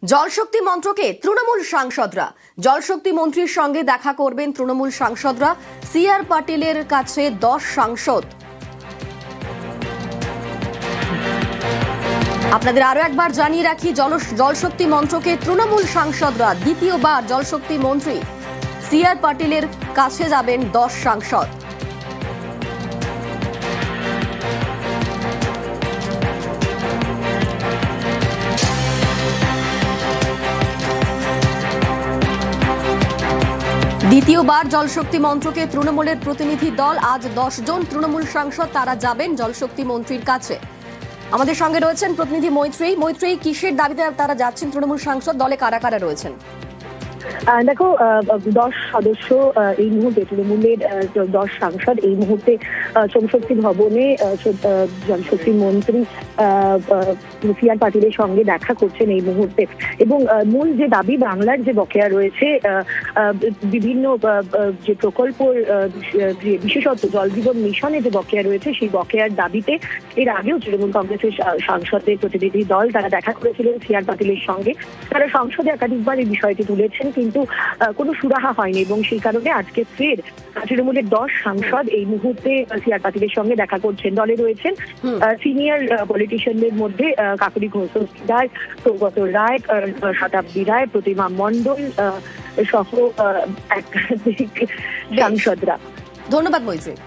জলশক্তি মন্ত্রকে তৃণমূল সাংসদরা জলশক্তি মন্ত্রীর সঙ্গে দেখা করবেন তৃণমূল সাংসদরা। সিআর পাটিলের কাছে 10 সাংসদ। আপনাদের আরো একবার জানিয়ে রাখি, জলশক্তি মন্ত্রকে তৃণমূল সাংসদরা দ্বিতীয়বার জলশক্তি মন্ত্রী সিআর পাটিলের কাছে যাবেন 10 সাংসদ। দ্বিতীয়বার জলশক্তি মন্ত্রকে তৃণমূলের প্রতিনিধি দল, আজ 10 জন তৃণমূল সাংসদ তারা যাবেন জলশক্তি মন্ত্রীর কাছে। আমাদের সঙ্গে রয়েছেন প্রতিনিধি মৈত্রেয়ী। কিসের দাবিতে তারা যাচ্ছেন তৃণমূল সাংসদ, দলে কারা কারা রয়েছেন? দেখো, 10 সদস্য এই মুহূর্তে তৃণমূলের 10 সাংসদ এই মুহূর্তে শ্রমশক্তি ভবনে জলশক্তি মন্ত্রী সিআর পাটিলের সঙ্গে দেখা করছেন এই মুহূর্তে। এবং মূল যে দাবি, বাংলার যে বকেয়া রয়েছে, বিভিন্ন যে প্রকল্প, বিশেষত জল জীবন মিশনে যে বকেয়া রয়েছে, সেই বকেয়ার দাবিতে এর আগেও তৃণমূল কংগ্রেসের সাংসদদের প্রতিনিধি দল তারা দেখা করেছিলেন সিআর পাটিলের সঙ্গে। তারা সংসদে একাধিকবার এই বিষয়টি তুলেছেন, কিন্তু কোনো সুরাহা হয়নি এবং সেই কারণে আজকে ফের তৃণমূলের 10 সাংসদ এই মুহূর্তে সিআর পাটিলের সঙ্গে দেখা করছেন। দলে রয়েছেন সিনিয়র পলিটিশিয়ানদের মধ্যে কাকলি ঘোষ রায়, সৌগত রায়, শতাব্দী রায়, প্রতিমা মণ্ডল সহ একাধিক সাংসদরা। ধন্যবাদ মৈত্রেয়ী।